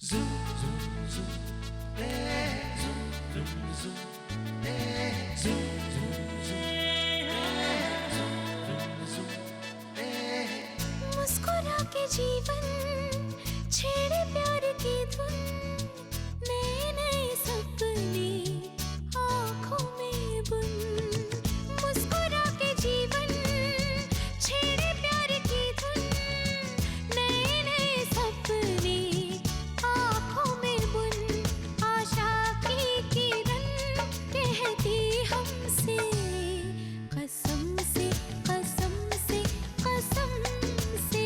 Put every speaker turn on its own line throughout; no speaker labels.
मुस्कुरा के जीवन छेड़े प्यार की धुन नए नए सपने आँखों में बुन मुस्कुरा के जीवन छेड़े प्यार की धुन नए नए सपने आँखों में बुन आशा की किरण कहती हमसे कसम से कसम से कसम से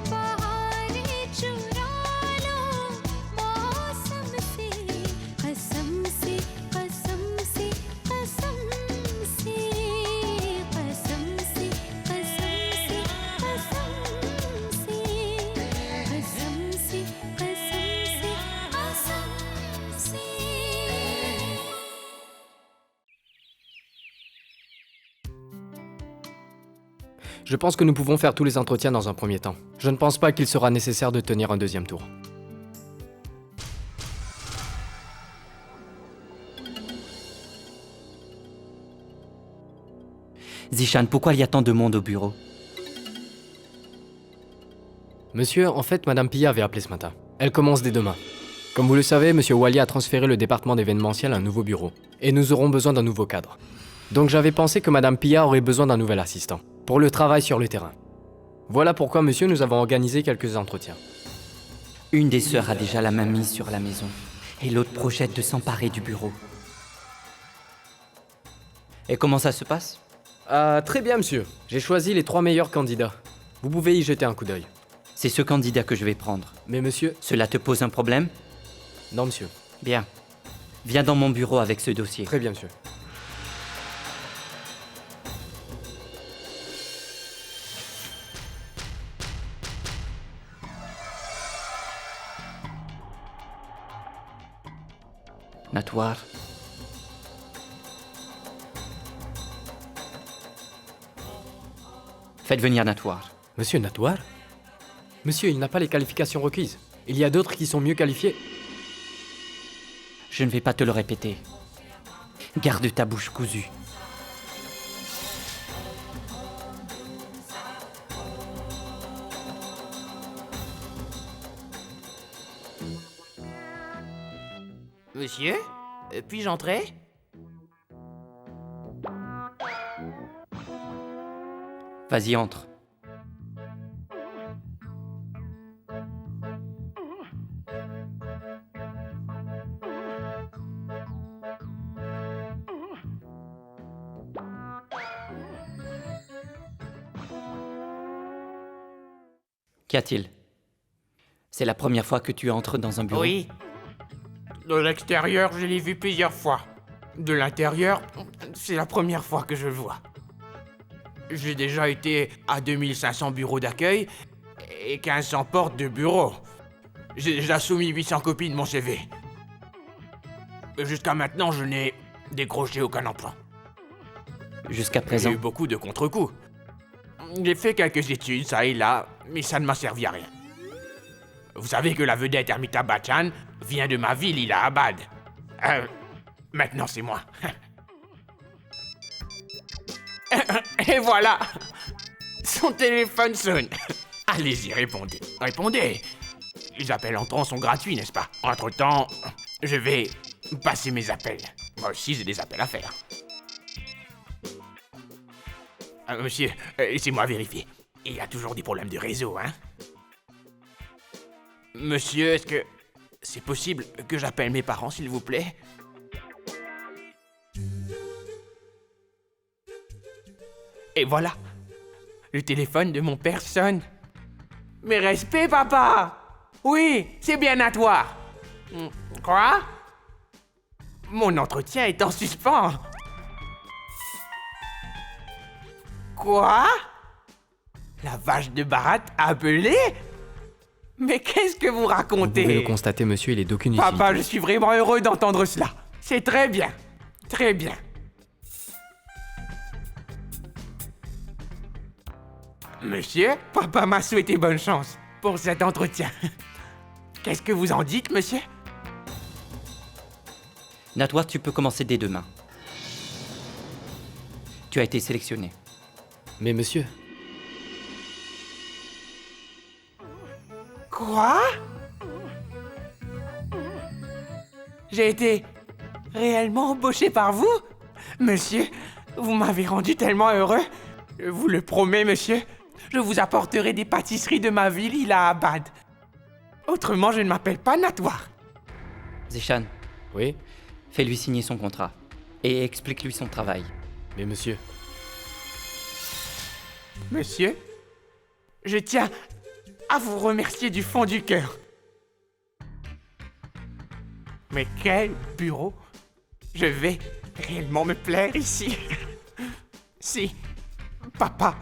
बहारें चुरा लो मौसम से कसम से कसम से कसम से कसम से कसम से कसम से कसम से कसम से
Je pense que nous pouvons faire tous les entretiens dans un premier temps. Je ne pense pas qu'il sera nécessaire de tenir un deuxième tour.
Zishan, pourquoi il y a tant de monde au bureau?
Monsieur, en fait, Madame Pia avait appelé ce matin. Elle commence dès demain. Comme vous le savez, Monsieur Wally a transféré le département d'événementiel à un nouveau bureau. Et nous aurons besoin d'un nouveau cadre. Donc j'avais pensé que Madame Pia aurait besoin d'un nouvel assistant. Pour le travail sur le terrain. Voilà pourquoi, monsieur, nous avons organisé quelques entretiens.
Une des sœurs a déjà la main mise sur la maison, et l'autre projette de s'emparer du bureau. Et comment ça se passe?
Très bien, monsieur. J'ai choisi les 3 meilleurs candidats. Vous pouvez y jeter un coup d'œil.
C'est ce candidat que je vais prendre.
Mais monsieur...
Cela te pose un problème?
Non, monsieur.
Bien. Viens dans mon bureau avec ce dossier.
Très bien, monsieur.
Natwar. Faites venir Natwar.
Monsieur Natwar? Monsieur, il n'a pas les qualifications requises. Il y a d'autres qui sont mieux qualifiés.
Je ne vais pas te le répéter. Garde ta bouche cousue.
Monsieur, puis-je entrer?
Vas-y, entre. Qu'y a-t-il? C'est la première fois que tu entres dans un bureau?
Oui. De l'extérieur, je l'ai vu plusieurs fois. De l'intérieur, c'est la première fois que je le vois. J'ai déjà été à 2500 bureaux d'accueil et 1500 portes de bureaux. J'ai déjà soumis 800 copies de mon CV. Jusqu'à maintenant, je n'ai décroché aucun emploi.
Jusqu'à
J'ai
présent.
eu beaucoup de contre-coups. J'ai fait quelques études, ça et là, mais ça ne m'a servi à rien. Vous savez que la vedette Amitabh Bachchan vient de ma ville, Allahabad. Maintenant, c'est moi. Et voilà! Son téléphone sonne. Allez-y, répondez. Répondez. Les appels entrants sont gratuits, n'est-ce pas? Entre-temps, je vais passer mes appels. Moi aussi, j'ai des appels à faire. Monsieur, laissez-moi vérifier. Il y a toujours des problèmes de réseau, hein? Monsieur, est-ce que c'est possible que j'appelle mes parents, s'il vous plaît? Et voilà, le téléphone de mon père sonne. Mes respects, papa! Oui, c'est bien à toi. Quoi? Mon entretien est en suspens. Quoi? La vache de Bharat a appelé? Mais qu'est-ce que vous
Vous
racontez?
pouvez le constater, monsieur, il est d'aucune utilité.
Papa, je suis vraiment heureux d'entendre cela. C'est très bien. Très bien. Monsieur, papa m'a souhaité bonne chance pour cet entretien. Qu'est-ce que vous en dites, monsieur?
Natoire, tu peux commencer dès demain. Tu as été sélectionné.
Mais monsieur,
Quoi? J'ai été réellement embauché par vous? Monsieur, vous m'avez rendu tellement heureux. Je vous le promets, monsieur. Je vous apporterai des pâtisseries de ma ville, Allahabad. Autrement, je ne m'appelle pas Natoire.
Zishan,
oui,
fais-lui signer son contrat. Et explique-lui son travail.
mais monsieur,
Monsieur, je tiens à vous remercier du fond du cœur. Mais quel bureau! Je vais réellement me plaire ici. Si papa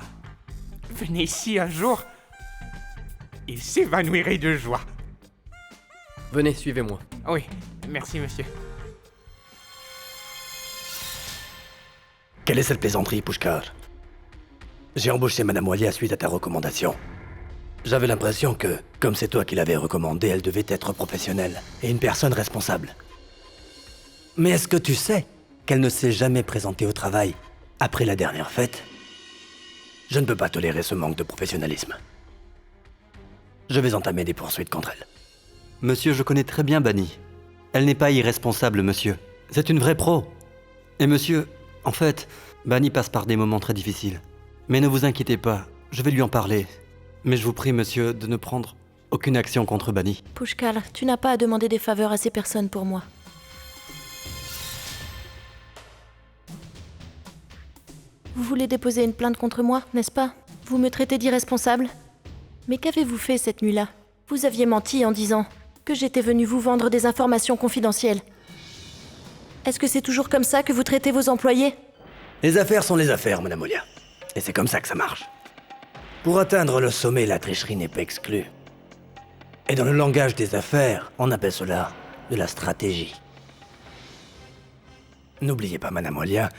venait ici un jour, il s'évanouirait de joie.
venez, suivez-moi.
Oui, merci monsieur.
Quelle est cette plaisanterie, Pushkar? J'ai embauché Madame Walia suite à ta recommandation. J'avais l'impression que, comme c'est toi qui l'avais recommandée, elle devait être professionnelle et une personne responsable. Mais est-ce que tu sais qu'elle ne s'est jamais présentée au travail après la dernière fête? Je ne peux pas tolérer ce manque de professionnalisme. Je vais entamer des poursuites contre elle.
Monsieur, je connais très bien Bani. Elle n'est pas irresponsable, monsieur. C'est une vraie pro. Et monsieur, en fait, Bani passe par des moments très difficiles. Mais ne vous inquiétez pas, je vais lui en parler. Mais je vous prie, monsieur, de ne prendre aucune action contre Bani.
Pushkar, tu n'as pas à demander des faveurs à ces personnes pour moi. Vous voulez déposer une plainte contre moi, n'est-ce pas? Vous me traitez d'irresponsable? Mais qu'avez-vous fait cette nuit-là? Vous aviez menti en disant que j'étais venu vous vendre des informations confidentielles. Est-ce que c'est toujours comme ça que vous traitez vos employés?
Les affaires sont les affaires, Madame Walia. Et c'est comme ça que ça marche. Pour atteindre le sommet, la tricherie n'est pas exclue. Et dans le langage des affaires, on appelle cela de la stratégie. N'oubliez pas, Madame Walia,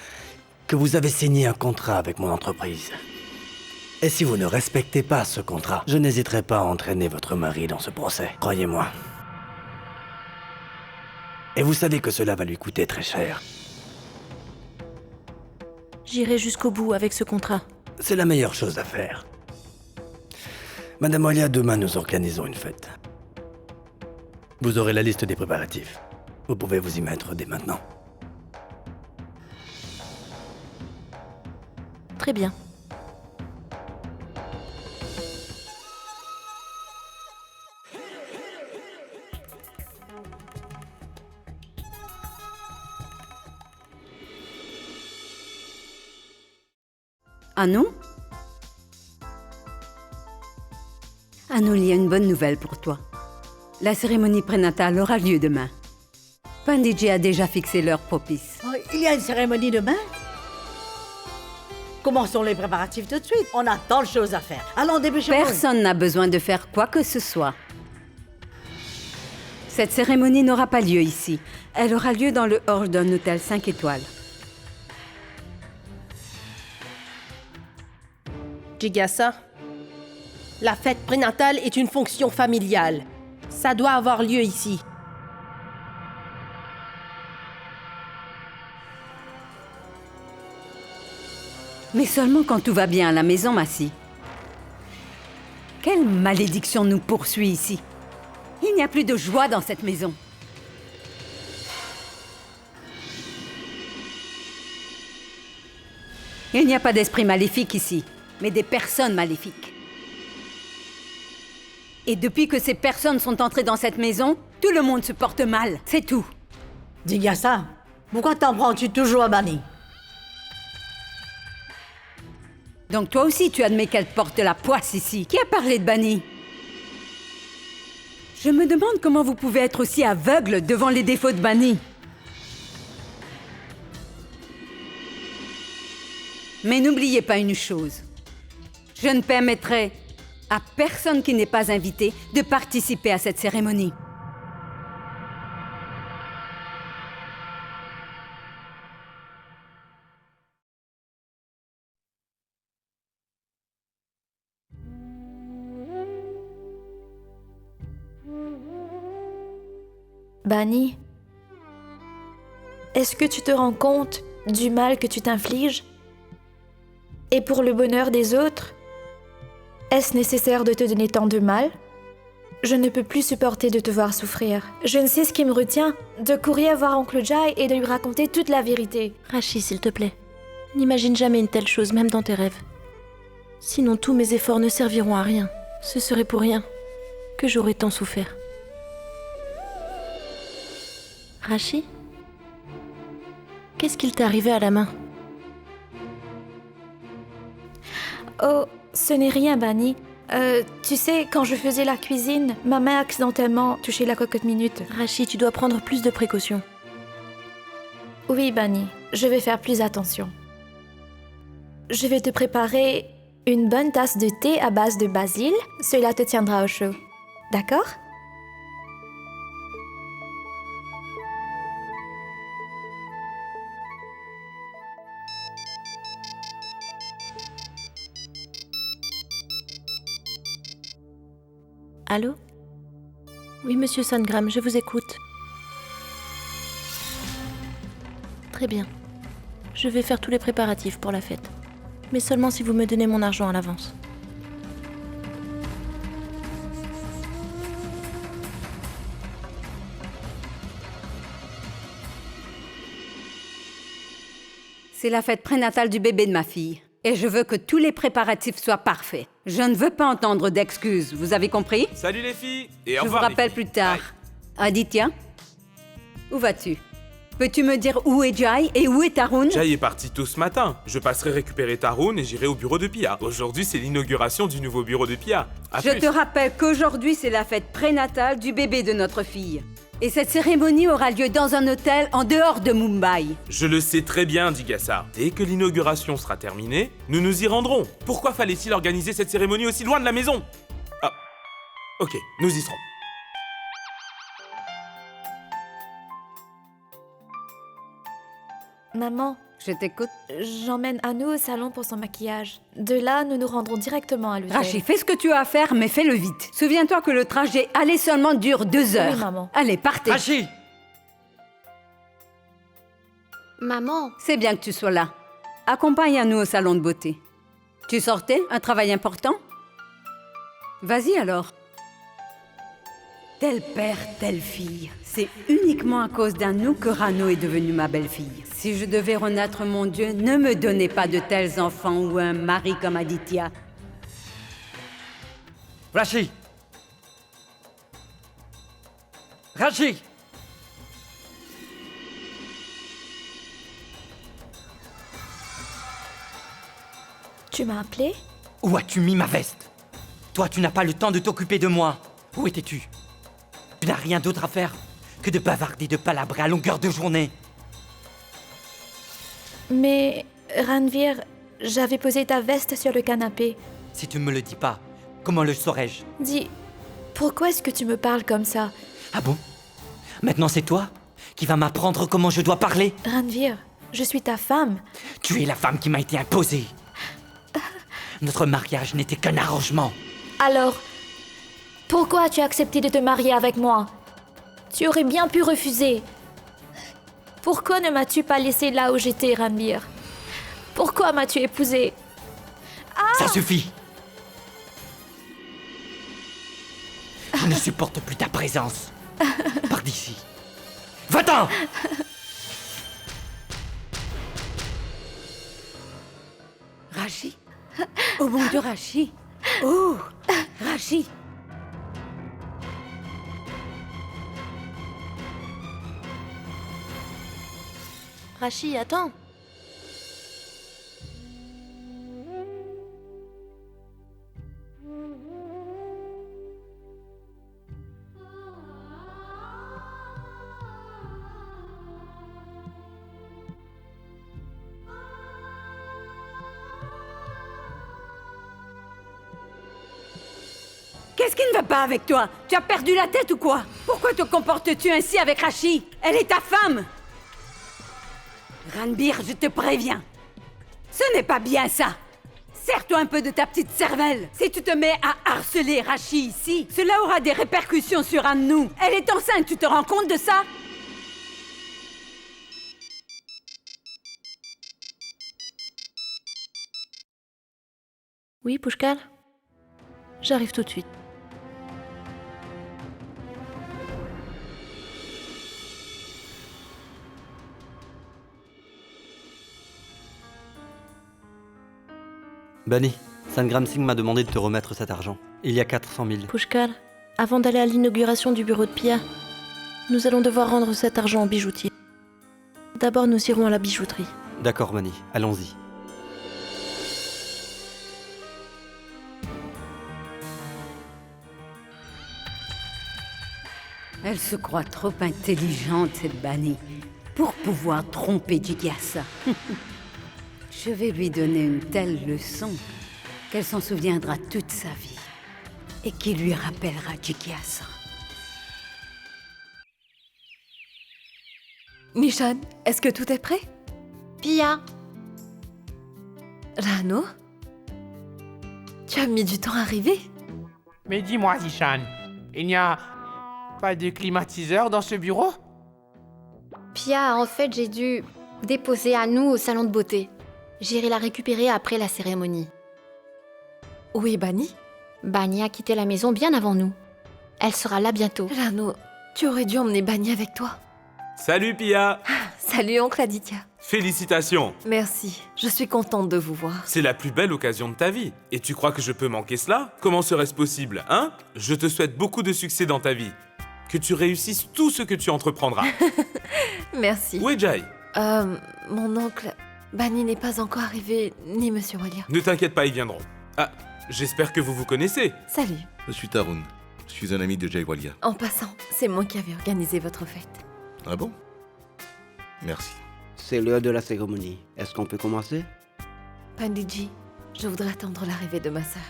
que vous avez signé un contrat avec mon entreprise. Et si vous ne respectez pas ce contrat, je n'hésiterai pas à entraîner votre mari dans ce procès, croyez-moi. Et vous savez que cela va lui coûter très cher.
J'irai jusqu'au bout avec ce contrat.
C'est la meilleure chose à faire. Madame Walia, demain nous organisons une fête. Vous aurez la liste des préparatifs. Vous pouvez vous y mettre dès maintenant.
Très bien.
Anou? Anou, il y a une bonne nouvelle pour toi. La cérémonie prénatale aura lieu demain. Pandiji a déjà fixé l'heure propice.
Oh, il y a une cérémonie demain? Commençons les préparatifs tout de suite. On a tant de choses à faire. Allons, dépêchons-nous.
Personne n'a besoin de faire quoi que ce soit. Cette cérémonie n'aura pas lieu ici. Elle aura lieu dans le hall d'un hôtel 5 étoiles.
Jigyasa, la fête prénatale est une fonction familiale. Ça doit avoir lieu ici.
Mais seulement quand tout va bien à la maison, Massi. Quelle malédiction nous poursuit ici? Il n'y a plus de joie dans cette maison. Il n'y a pas d'esprit maléfique ici, mais des personnes maléfiques. Et depuis que ces personnes sont entrées dans cette maison, tout le monde se porte mal, c'est tout.
Jigyasa, pourquoi t'en prends-tu toujours à Bani?
Donc toi aussi tu admets qu'elle porte la poisse ici. Qui a parlé de Bani? Je me demande comment vous pouvez être aussi aveugle devant les défauts de Bani. Mais n'oubliez pas une chose. Je ne permettrai à personne qui n'est pas invité de participer à cette cérémonie.
Bani, est-ce que tu te rends compte du mal que tu t'infliges? Et pour le bonheur des autres, est-ce nécessaire de te donner tant de mal? Je ne peux plus supporter de te voir souffrir. Je ne sais ce qui me retient de courir voir Oncle Jai et de lui raconter toute la vérité.
Rachi, s'il te plaît. N'imagine jamais une telle chose, même dans tes rêves. Sinon, tous mes efforts ne serviront à rien. Ce serait pour rien que j'aurais tant souffert. Rachi? Qu'est-ce qu'il t'est arrivé à la main?
Oh, ce n'est rien, Bani. Tu sais, quand je faisais la cuisine, ma main a accidentellement touché la cocotte minute.
Rachi, tu dois prendre plus de précautions.
Oui, Bani, je vais faire plus attention. Je vais te préparer une bonne tasse de thé à base de basil. Cela te tiendra au chaud. D'accord?
Allô? Oui, monsieur Sangram, je vous écoute. Très bien. Je vais faire tous les préparatifs pour la fête. Mais seulement si vous me donnez mon argent à l'avance.
C'est la fête prénatale du bébé de ma fille. Et je veux que tous les préparatifs soient parfaits. Je ne veux pas entendre d'excuses, vous avez compris?
Salut les filles et au
Je vous
revoir.
rappelle plus tard. Aditya, où vas-tu? Peux-tu me dire où est Jai et où est Tarun?
Jai est parti tôt ce matin. Je passerai récupérer Tarun et j'irai au bureau de Pia. Aujourd'hui, c'est l'inauguration du nouveau bureau de Pia.
Je te rappelle qu'aujourd'hui, c'est la fête prénatale du bébé de notre fille. Et cette cérémonie aura lieu dans un hôtel en dehors de Mumbai.
Je le sais très bien, dit Gassar. Dès que l'inauguration sera terminée, nous nous y rendrons. Pourquoi fallait-il organiser cette cérémonie aussi loin de la maison? Ah, ok, nous y serons.
Maman,
Je t'écoute.
j'emmène Anu au salon pour son maquillage. De là, nous nous rendrons directement à l'hôtel.
Rachid, fais ce que tu as à faire, mais fais-le vite. Souviens-toi que le trajet aller seulement dure 2 heures.
Oui, maman.
Allez, partez.
Rachi!
Maman,
C'est bien que tu sois là. Accompagne-nous au salon de beauté. Tu sortais? Un travail important? Vas-y alors. Tel père, telle fille. C'est uniquement à cause d'un nous que Rano est devenue ma belle-fille. Si je devais renaître, mon Dieu, ne me donnez pas de tels enfants ou un mari comme Aditya.
Rachi! Rachi!
Tu m'as appelé?
Où as-tu mis ma veste? Toi, tu n'as pas le temps de t'occuper de moi. Où étais-tu? Tu n'as rien d'autre à faire que de bavarder, de palabrer à longueur de journée.
Mais, Ranveer, j'avais posé ta veste sur le canapé.
Si tu ne me le dis pas, comment le saurais-je?
Dis, pourquoi est-ce que tu me parles comme ça?
Ah bon? Maintenant, c'est toi qui vas m'apprendre comment je dois parler?
Ranveer, je suis ta femme.
Tu es la femme qui m'a été imposée. Notre mariage n'était qu'un arrangement.
Alors, pourquoi as-tu accepté de te marier avec moi? Tu aurais bien pu refuser. Pourquoi ne m'as-tu pas laissé là où j'étais, Ranveer? Pourquoi m'as-tu épousée?
Ça suffit. Je ne supporte plus ta présence. Pars d'ici. Va-t'en!
Rachid? Oh mon Dieu, Rachid! Oh! Rachid!
Rachi, attends.
Qu'est-ce qui ne va pas avec toi? Tu as perdu la tête ou quoi? Pourquoi te comportes-tu ainsi avec Rachid? Elle est ta femme! Ranbir, je te préviens. Ce n'est pas bien ça. Sers-toi un peu de ta petite cervelle. Si tu te mets à harceler Rachi ici, cela aura des répercussions sur un de nous. Elle est enceinte, tu te rends compte de ça?
Oui, Pushkal? J'arrive tout de suite.
Bani, Sangram Singh m'a demandé de te remettre cet argent. Il y a 400 000.
Pushkal, avant d'aller à l'inauguration du bureau de Pia, nous allons devoir rendre cet argent au bijoutier. D'abord, nous irons à la bijouterie.
D'accord, Bani, allons-y.
Elle se croit trop intelligente, cette Bani, pour pouvoir tromper Jigyasa. Je vais lui donner une telle leçon qu'elle s'en souviendra toute sa vie et qui lui rappellera Jigyasa.
Nishan, est-ce que tout est prêt?
Pia,
Rano? Tu as mis du temps à arriver?
Mais dis-moi, Zishan, il n'y a pas de climatiseur dans ce bureau?
Pia, en fait, j'ai dû déposer à nous au salon de beauté. J'irai la récupérer après la cérémonie.
Où est Bani?
Bani a quitté la maison bien avant nous. Elle sera là bientôt.
Rano, tu aurais dû emmener Bani avec toi.
Salut Pia!
Salut, oncle Aditya.
Félicitations!
Merci, je suis contente de vous voir.
C'est la plus belle occasion de ta vie. Et tu crois que je peux manquer cela? Comment serait-ce possible, hein? Je te souhaite beaucoup de succès dans ta vie. Que tu réussisses tout ce que tu entreprendras.
Merci.
Où est Jai?
Mon oncle, Bani n'est pas encore arrivé, ni Monsieur Walia.
Ne t'inquiète pas, ils viendront. Ah, j'espère que vous vous connaissez.
Salut.
Je suis Tarun. Je suis un ami de Jai Walia.
En passant, c'est moi qui avais organisé votre fête.
Ah bon? Merci.
C'est l'heure de la cérémonie. Est-ce qu'on peut commencer?
Panditji, je voudrais attendre l'arrivée de ma sœur.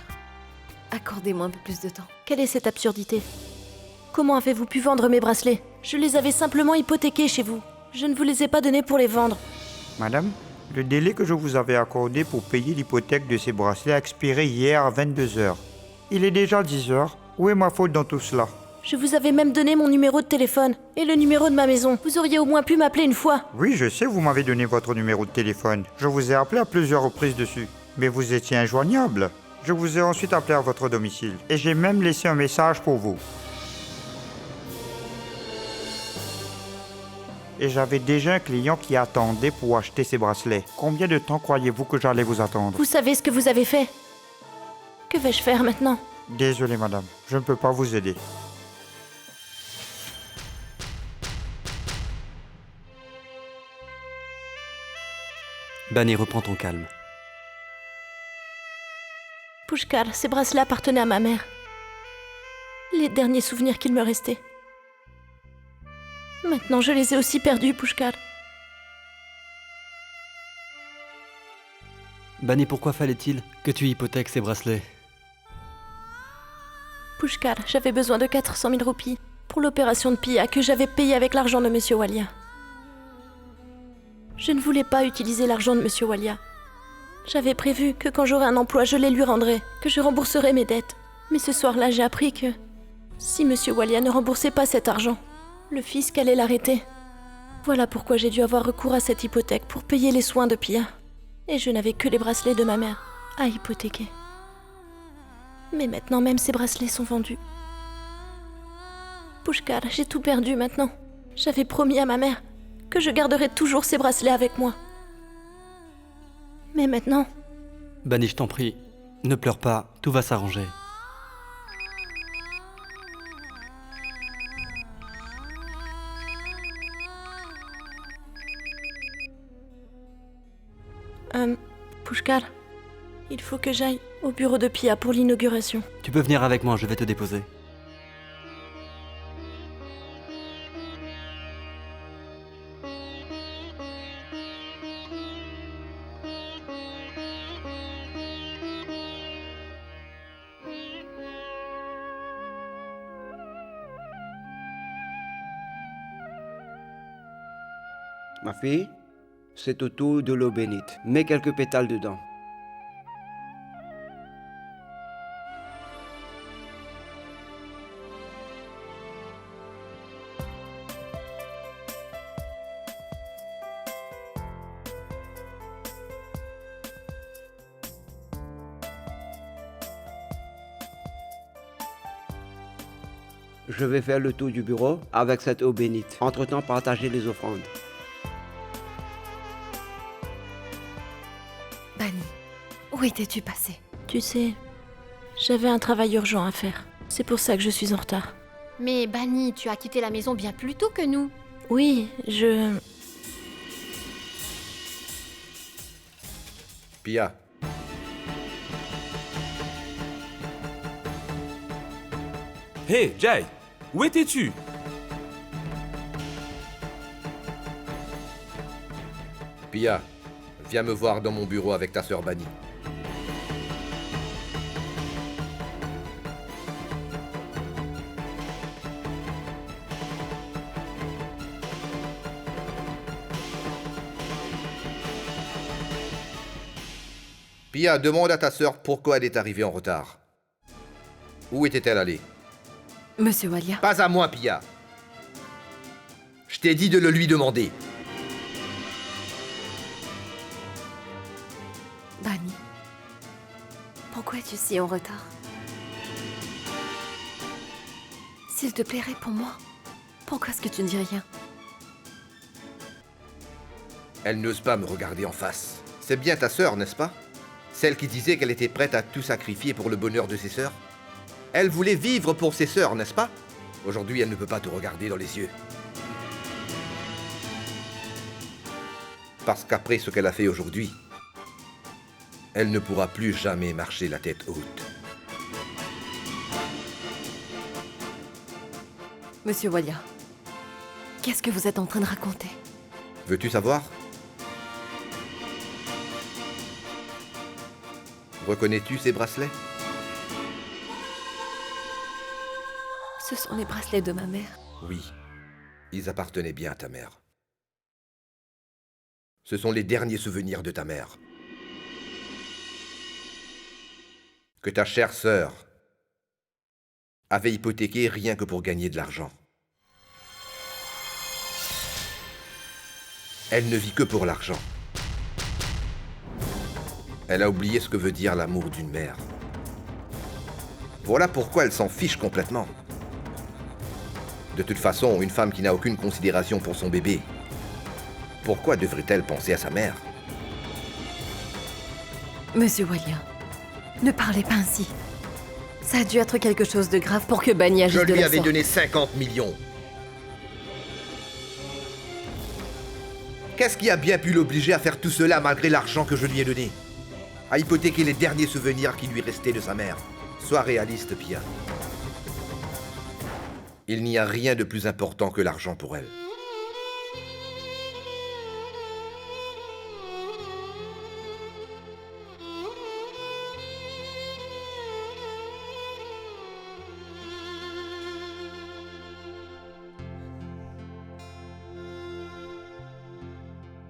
Accordez-moi un peu plus de temps.
Quelle est cette absurdité? Comment avez-vous pu vendre mes bracelets? Je les avais simplement hypothéqués chez vous. Je ne vous les ai pas donnés pour les vendre.
Madame, le délai que je vous avais accordé pour payer l'hypothèque de ces bracelets a expiré hier à 22h. Il est déjà 10h. Où est ma faute dans tout cela?
Je vous avais même donné mon numéro de téléphone et le numéro de ma maison. Vous auriez au moins pu m'appeler une fois.
Oui, je sais, vous m'avez donné votre numéro de téléphone. Je vous ai appelé à plusieurs reprises dessus. Mais vous étiez injoignable. Je vous ai ensuite appelé à votre domicile. Et j'ai même laissé un message pour vous. Et j'avais déjà un client qui attendait pour acheter ces bracelets. Combien de temps croyez-vous que j'allais vous attendre?
Vous savez ce que vous avez fait. Que vais-je faire maintenant?
Désolé, madame. Je ne peux pas vous aider.
Bani, reprends ton calme.
Pushkal, ces bracelets appartenaient à ma mère. Les derniers souvenirs qu'il me restait. Maintenant, je les ai aussi perdus, Pushkal.
Bani, pourquoi fallait-il que tu hypothèques ces bracelets?
Pushkal, j'avais besoin de 400 000 roupies pour l'opération de Pia que j'avais payée avec l'argent de Monsieur Walia. Je ne voulais pas utiliser l'argent de Monsieur Walia. J'avais prévu que quand j'aurais un emploi, je les lui rendrais, que je rembourserais mes dettes. Mais ce soir-là, j'ai appris que si Monsieur Walia ne remboursait pas cet argent, le fisc allait l'arrêter. Voilà pourquoi j'ai dû avoir recours à cette hypothèque pour payer les soins de Pia. Et je n'avais que les bracelets de ma mère à hypothéquer. Mais maintenant, même ces bracelets sont vendus. Pushkal, j'ai tout perdu maintenant. J'avais promis à ma mère que je garderais toujours ces bracelets avec moi. Mais maintenant...
Bani, je t'en prie, ne pleure pas, tout va s'arranger.
Pushkal, il faut que j'aille au bureau de Pia pour l'inauguration.
Tu peux venir avec moi, je vais te déposer.
Ma fille, c'est au tour de l'eau bénite. Mets quelques pétales dedans. Je vais faire le tour du bureau avec cette eau bénite. Entre-temps, partagez les offrandes.
Bunny, où étais-tu passé?
Tu sais, j'avais un travail urgent à faire. C'est pour ça que je suis en retard.
Mais Bunny, tu as quitté la maison bien plus tôt que nous.
Oui,
Pia.
Hé, Jay, où étais-tu?
Pia, viens me voir dans mon bureau avec ta sœur Bunny. Pia, demande à ta sœur pourquoi elle est arrivée en retard. Où était-elle allée?
Monsieur Walia.
Pas à moi, Pia. Je t'ai dit de le lui demander.
Bunny, pourquoi es-tu si en retard? S'il te plaît, réponds-moi. Pourquoi est-ce que tu ne dis rien?
Elle n'ose pas me regarder en face. C'est bien ta sœur, n'est-ce pas? Celle qui disait qu'elle était prête à tout sacrifier pour le bonheur de ses sœurs. Elle voulait vivre pour ses sœurs, n'est-ce pas? Aujourd'hui, elle ne peut pas te regarder dans les yeux. Parce qu'après ce qu'elle a fait aujourd'hui, elle ne pourra plus jamais marcher la tête haute.
Monsieur Walia, qu'est-ce que vous êtes en train de raconter?
Veux-tu savoir? Reconnais-tu ces bracelets?
Ce sont les bracelets de ma mère.
Oui, ils appartenaient bien à ta mère. Ce sont les derniers souvenirs de ta mère. Que ta chère sœur avait hypothéqué rien que pour gagner de l'argent. Elle ne vit que pour l'argent. Elle a oublié ce que veut dire l'amour d'une mère. Voilà pourquoi elle s'en fiche complètement. De toute façon, une femme qui n'a aucune considération pour son bébé, pourquoi devrait-elle penser à sa mère?
Monsieur Walia, ne parlez pas ainsi. Ça a dû être quelque chose de grave pour que Bunny agisse de la sorte.
Je lui avais donné 50 millions. Qu'est-ce qui a bien pu l'obliger à faire tout cela malgré l'argent que je lui ai donné? À hypothéquer les derniers souvenirs qui lui restaient de sa mère. Sois réaliste, Pia. Il n'y a rien de plus important que l'argent pour elle.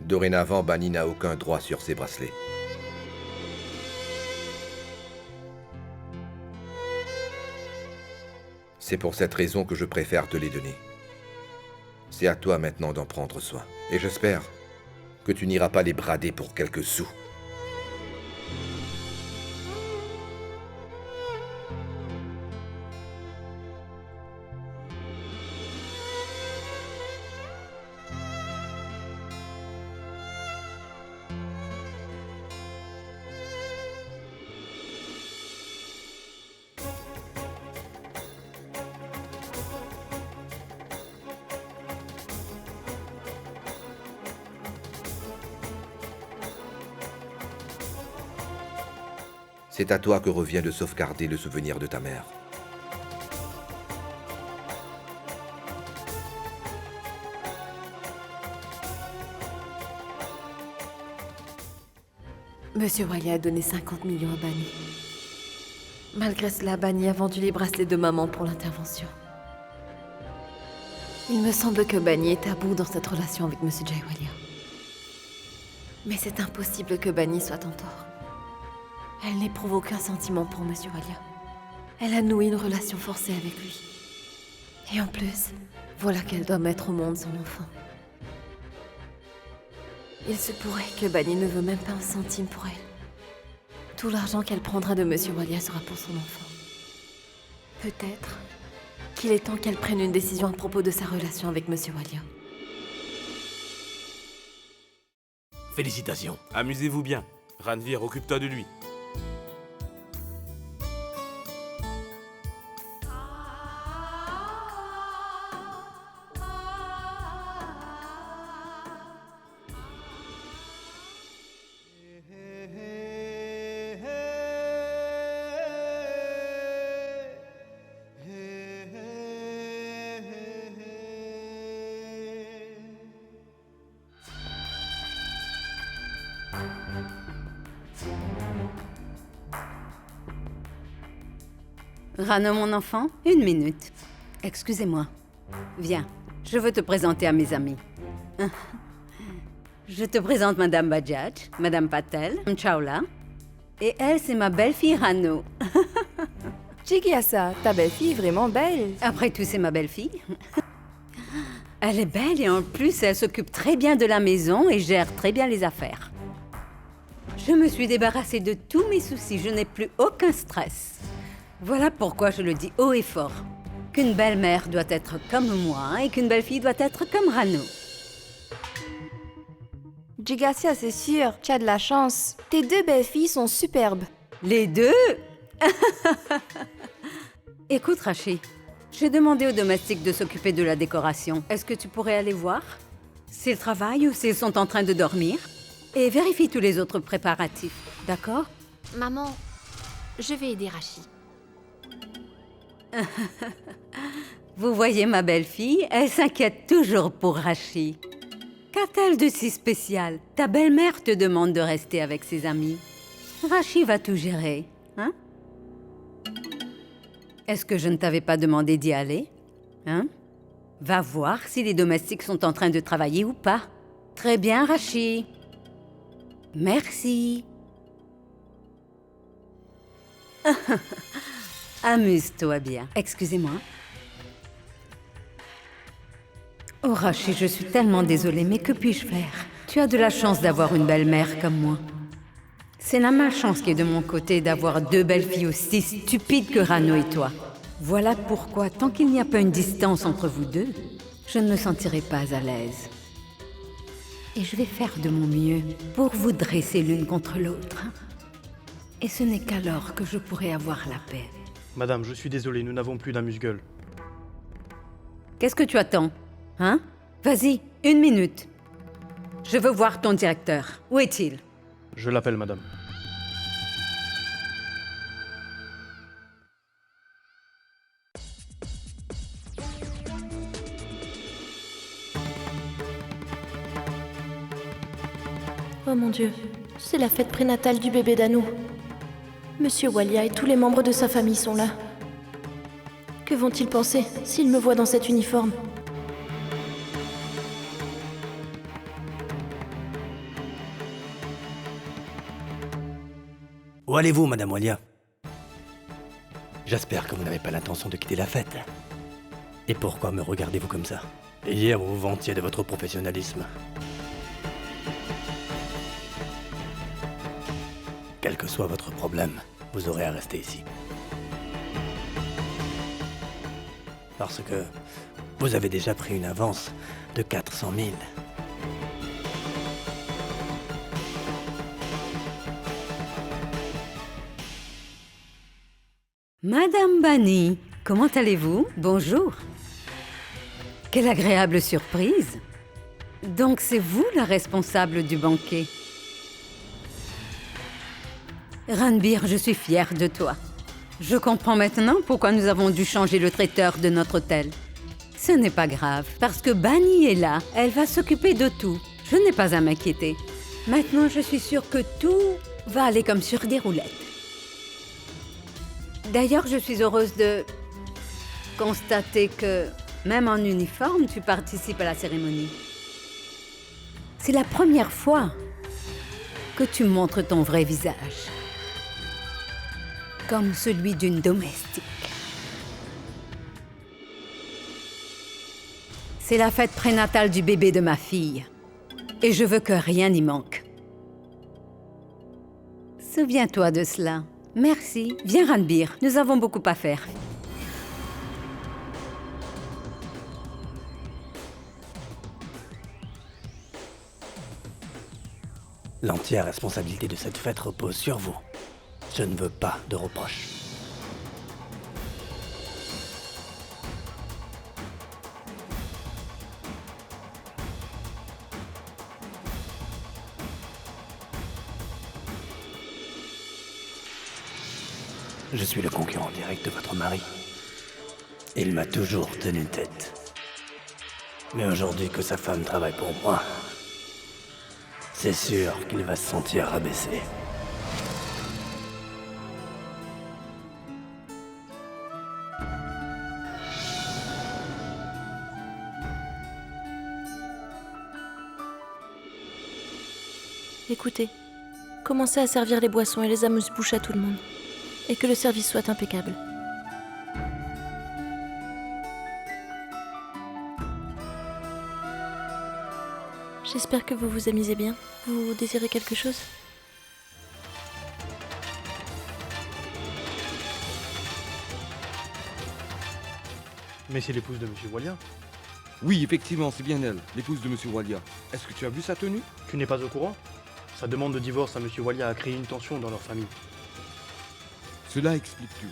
Dorénavant, Bunny n'a aucun droit sur ses bracelets. C'est pour cette raison que je préfère te les donner. C'est à toi maintenant d'en prendre soin. Et j'espère que tu n'iras pas les brader pour quelques sous. C'est à toi que revient de sauvegarder le souvenir de ta mère.
Monsieur Walia a donné 50 millions à Bunny. Malgré cela, Bunny a vendu les bracelets de maman pour l'intervention. Il me semble que Bunny est à bout dans cette relation avec Monsieur Jay Walia. Mais c'est impossible que Bunny soit en tort. Elle n'éprouve aucun sentiment pour Monsieur Walia. Elle a noué une relation forcée avec lui. Et en plus, voilà qu'elle doit mettre au monde son enfant. Il se pourrait que Bunny ne veut même pas un centime pour elle. Tout l'argent qu'elle prendra de Monsieur Walia sera pour son enfant. Peut-être qu'il est temps qu'elle prenne une décision à propos de sa relation avec Monsieur Walia.
Félicitations.
Amusez-vous bien. Ranveer, occupe-toi de lui.
Rano, mon enfant, 1 minute. Excusez-moi. Viens, je veux te présenter à mes amis. Je te présente Madame Bajaj, Madame Patel, Chawla. Et elle, c'est ma belle-fille Rano.
Jigyasa, ta belle-fille est vraiment belle.
Après tout, c'est ma belle-fille. Elle est belle et en plus, elle s'occupe très bien de la maison et gère très bien les affaires. Je me suis débarrassée de tous mes soucis, je n'ai plus aucun stress. Voilà pourquoi je le dis haut et fort, qu'une belle-mère doit être comme moi et qu'une belle-fille doit être comme Rano.
Jigyasa, c'est sûr, tu as de la chance. Tes 2 belles-filles sont superbes.
Les 2? Écoute, Rachi, j'ai demandé aux domestiques de s'occuper de la décoration. Est-ce que tu pourrais aller voir s'ils travaillent ou s'ils sont en train de dormir? Et vérifie tous les autres préparatifs, d'accord?
Maman, je vais aider Rachi.
Vous voyez ma belle-fille, elle s'inquiète toujours pour Rachi. Qu'a-t-elle de si spécial? Ta belle-mère te demande de rester avec ses amis. Rachi va tout gérer, hein? Est-ce que je ne t'avais pas demandé d'y aller? Hein? Va voir si les domestiques sont en train de travailler ou pas. Très bien, Rachi. Merci. Amuse-toi bien. Excusez-moi. Oh, Rachi, je suis tellement désolée, mais que puis-je faire? Tu as de la chance d'avoir une belle-mère comme moi. C'est la malchance qui est de mon côté d'avoir 2 belles-filles aussi stupides que Rano et toi. Voilà pourquoi, tant qu'il n'y a pas une distance entre vous deux, je ne me sentirai pas à l'aise. Et je vais faire de mon mieux pour vous dresser l'une contre l'autre. Et ce n'est qu'alors que je pourrai avoir la paix.
Madame, je suis désolé, nous n'avons plus d'amuse-gueule.
Qu'est-ce que tu attends? Hein? Vas-y, 1 minute. Je veux voir ton directeur. Où est-il?
Je l'appelle, madame.
Oh mon Dieu, c'est la fête prénatale du bébé d'Anou. Monsieur Walia et tous les membres de sa famille sont là. Que vont-ils penser s'ils me voient dans cet uniforme?
Où allez-vous, Madame Walia? J'espère que vous n'avez pas l'intention de quitter la fête. Et pourquoi me regardez-vous comme ça? Hier, vous vous vantiez de votre professionnalisme. Quel que soit votre problème, vous aurez à rester ici. Parce que vous avez déjà pris une avance de 400 000.
Madame Bani, comment allez-vous? Bonjour. Quelle agréable surprise. Donc c'est vous la responsable du banquet. Ranveer, je suis fière de toi. Je comprends maintenant pourquoi nous avons dû changer le traiteur de notre hôtel. Ce n'est pas grave, parce que Bani est là. Elle va s'occuper de tout. Je n'ai pas à m'inquiéter. Maintenant, je suis sûre que tout va aller comme sur des roulettes. D'ailleurs, je suis heureuse de constater que, même en uniforme, tu participes à la cérémonie. C'est la première fois que tu montres ton vrai visage. Comme celui d'une domestique. C'est la fête prénatale du bébé de ma fille. Et je veux que rien n'y manque. Souviens-toi de cela. Merci. Viens, Ranveer. Nous avons beaucoup à faire.
L'entière responsabilité de cette fête repose sur vous. Je ne veux pas de reproches. Je suis le concurrent direct de votre mari. Il m'a toujours tenu tête. Mais aujourd'hui que sa femme travaille pour moi, c'est sûr qu'il va se sentir rabaissé.
Écoutez, commencez à servir les boissons et les amuse-bouches à tout le monde. Et que le service soit impeccable. J'espère que vous vous amusez bien. Vous désirez quelque chose ?
Mais c'est l'épouse de Monsieur Walia.
Oui, effectivement, c'est bien elle, l'épouse de Monsieur Walia. Est-ce que tu as vu sa tenue?
Tu n'es pas au courant? Sa demande de divorce à Monsieur Walia a créé une tension dans leur famille.
Cela explique tout.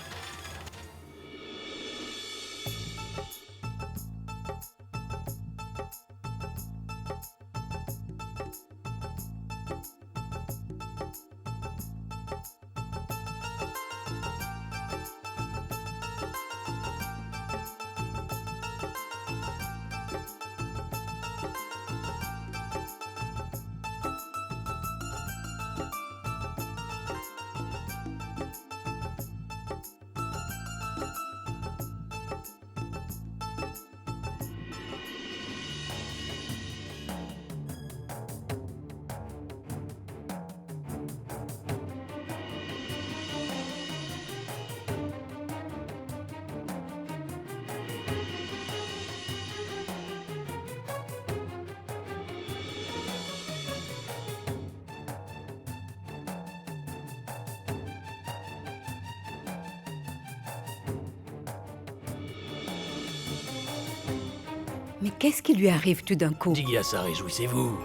Mais qu'est-ce qui lui arrive tout d'un coup?
Jigyasa, réjouissez-vous.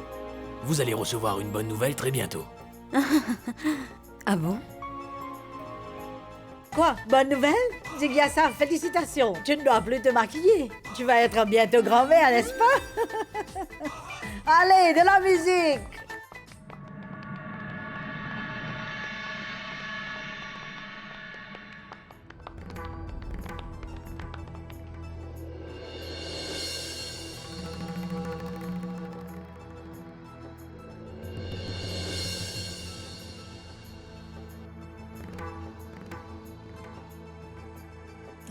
Vous allez recevoir une bonne nouvelle très bientôt.
Ah bon?
Quoi? Bonne nouvelle? Jigyasa, félicitations. Tu ne dois plus te maquiller. Tu vas être bientôt grand-mère, n'est-ce pas? Allez, de la musique!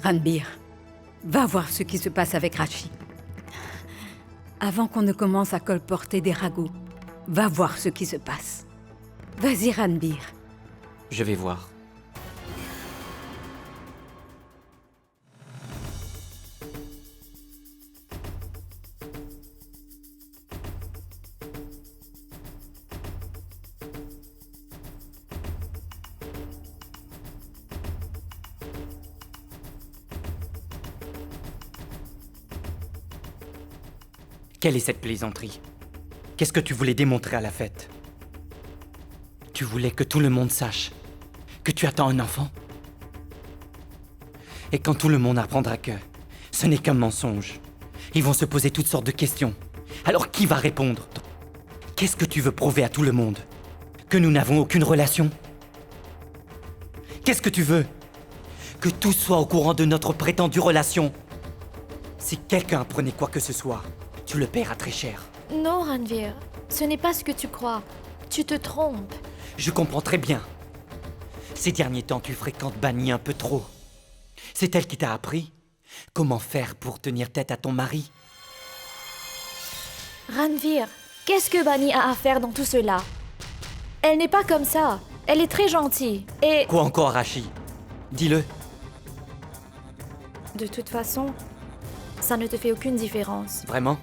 Ranbir, va voir ce qui se passe avec Rachi. Avant qu'on ne commence à colporter des ragots, va voir ce qui se passe. Vas-y, Ranbir.
Je vais voir. Quelle est cette plaisanterie? Qu'est-ce que tu voulais démontrer à la fête? Tu voulais que tout le monde sache que tu attends un enfant? Et quand tout le monde apprendra que ce n'est qu'un mensonge, ils vont se poser toutes sortes de questions. Alors qui va répondre? Qu'est-ce que tu veux prouver à tout le monde? Que nous n'avons aucune relation? Qu'est-ce que tu veux? Que tous soient au courant de notre prétendue relation? Si quelqu'un apprenait quoi que ce soit, tu le paieras très cher.
Non, Ranveer, ce n'est pas ce que tu crois. Tu te trompes.
Je comprends très bien. Ces derniers temps, tu fréquentes Bani un peu trop. C'est elle qui t'a appris comment faire pour tenir tête à ton mari.
Ranveer, qu'est-ce que Bani a à faire dans tout cela? Elle n'est pas comme ça. Elle est très gentille et...
Quoi encore, Rachi? Dis-le.
De toute façon, ça ne te fait aucune différence.
Vraiment?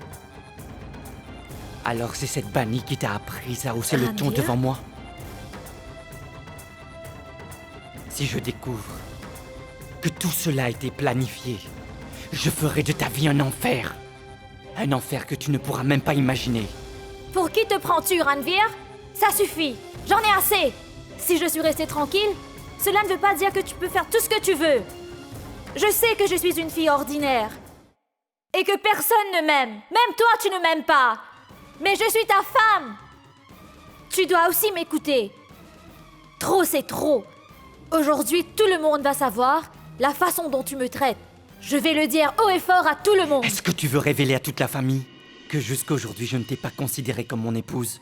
Alors c'est cette Bani qui t'a appris à hausser le ton devant moi? Si je découvre que tout cela a été planifié, je ferai de ta vie un enfer. Un enfer que tu ne pourras même pas imaginer.
Pour qui te prends-tu, Ranveer? Ça suffit. J'en ai assez. Si je suis restée tranquille, cela ne veut pas dire que tu peux faire tout ce que tu veux. Je sais que je suis une fille ordinaire. Et que personne ne m'aime. Même toi, tu ne m'aimes pas. Mais je suis ta femme. Tu dois aussi m'écouter. Trop, c'est trop. Aujourd'hui, tout le monde va savoir la façon dont tu me traites. Je vais le dire haut et fort à tout le monde.
Est-ce que tu veux révéler à toute la famille que jusqu'à aujourd'hui, je ne t'ai pas considérée comme mon épouse?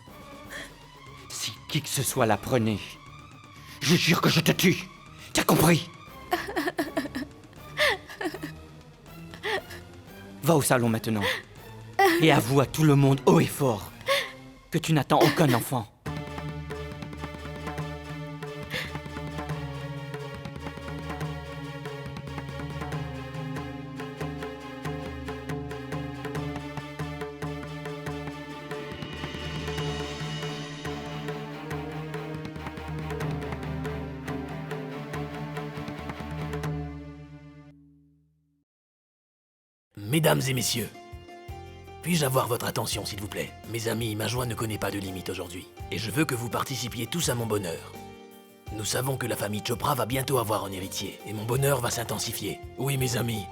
Si qui que ce soit l'apprenait, je jure que je te tue. T'as compris? Va au salon maintenant. Et avoue à tout le monde haut et fort que tu n'attends aucun enfant.
Mesdames et messieurs, puis-je avoir votre attention s'il vous plaît? Mes amis, ma joie ne connaît pas de limite aujourd'hui, et je veux que vous participiez tous à mon bonheur. Nous savons que la famille Chopra va bientôt avoir un héritier, et mon bonheur va s'intensifier. Oui, mes amis,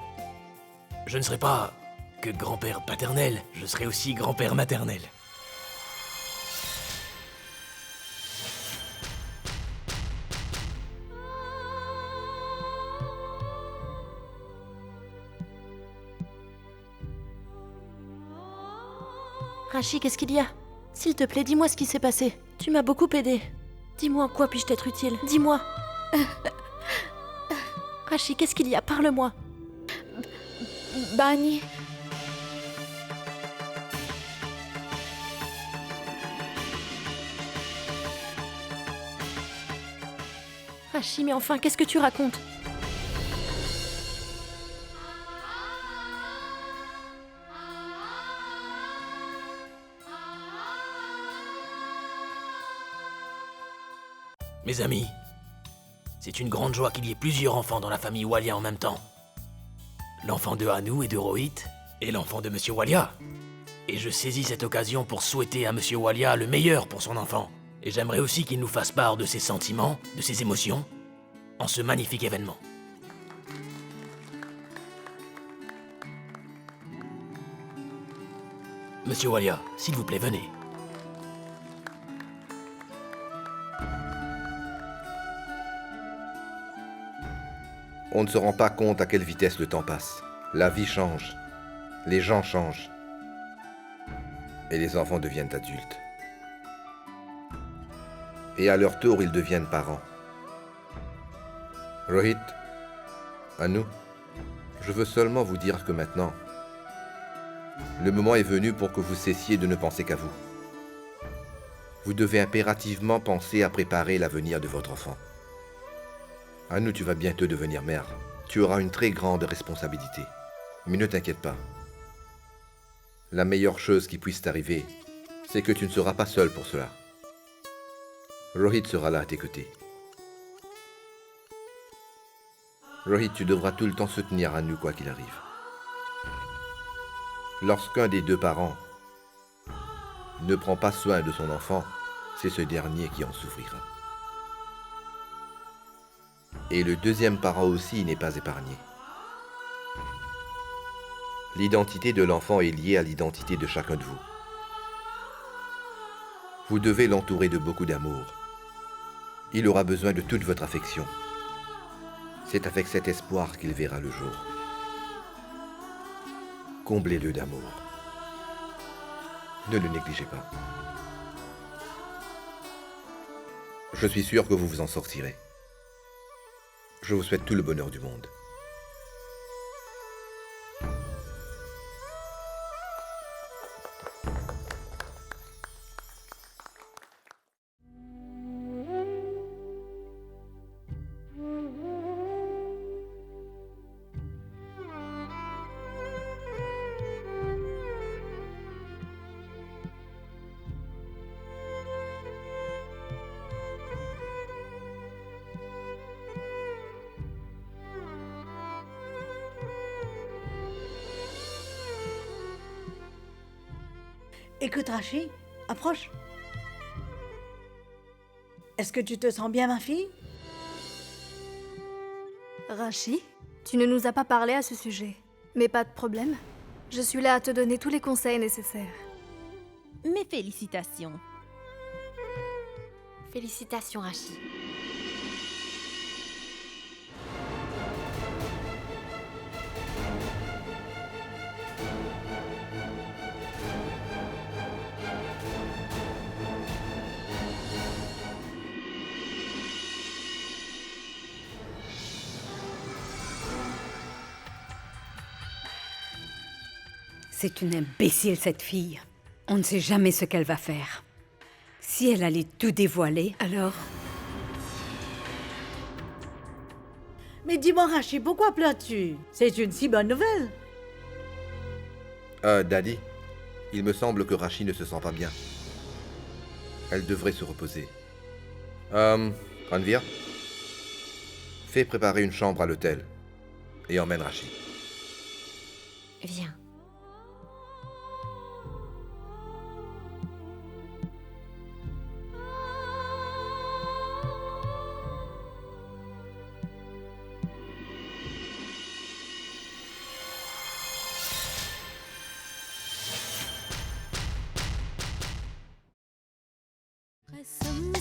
je ne serai pas que grand-père paternel, je serai aussi grand-père maternel.
Rachi, qu'est-ce qu'il y a? S'il te plaît, dis-moi ce qui s'est passé. Tu m'as beaucoup aidé. Dis-moi en quoi puis-je t'être utile. Dis-moi. Rachi, qu'est-ce qu'il y a? Parle-moi.
Bani.
Rachi, mais enfin, qu'est-ce que tu racontes?
Mes amis, c'est une grande joie qu'il y ait plusieurs enfants dans la famille Walia en même temps. L'enfant de Anu et de Rohit, et l'enfant de Monsieur Walia. Et je saisis cette occasion pour souhaiter à Monsieur Walia le meilleur pour son enfant. Et j'aimerais aussi qu'il nous fasse part de ses sentiments, de ses émotions, en ce magnifique événement. Monsieur Walia, s'il vous plaît, venez.
On ne se rend pas compte à quelle vitesse le temps passe. La vie change. Les gens changent. Et les enfants deviennent adultes. Et à leur tour, ils deviennent parents. Rohit, Anu, je veux seulement vous dire que maintenant, le moment est venu pour que vous cessiez de ne penser qu'à vous. Vous devez impérativement penser à préparer l'avenir de votre enfant. Anu, tu vas bientôt devenir mère. Tu auras une très grande responsabilité. Mais ne t'inquiète pas. La meilleure chose qui puisse t'arriver, c'est que tu ne seras pas seul pour cela. Rohit sera là à tes côtés. Rohit, tu devras tout le temps soutenir Anu quoi qu'il arrive. Lorsqu'un des deux parents ne prend pas soin de son enfant, c'est ce dernier qui en souffrira. Et le deuxième parent aussi n'est pas épargné. L'identité de l'enfant est liée à l'identité de chacun de vous. Vous devez l'entourer de beaucoup d'amour. Il aura besoin de toute votre affection. C'est avec cet espoir qu'il verra le jour. Comblez-le d'amour. Ne le négligez pas. Je suis sûr que vous vous en sortirez. Je vous souhaite tout le bonheur du monde.
Écoute, Rachi, approche. Est-ce que tu te sens bien, ma fille?
Rachi, tu ne nous as pas parlé à ce sujet. Mais pas de problème. Je suis là à te donner tous les conseils nécessaires.
Mes félicitations.
Félicitations, Rachi.
C'est une imbécile, cette fille. On ne sait jamais ce qu'elle va faire. Si elle allait tout dévoiler, alors...
Mais dis-moi, Rachi, pourquoi pleures-tu? C'est une si bonne nouvelle.
Daddy, il me semble que Rachi ne se sent pas bien. Elle devrait se reposer. Ranveer, fais préparer une chambre à l'hôtel et emmène Rachi.
Viens.
Some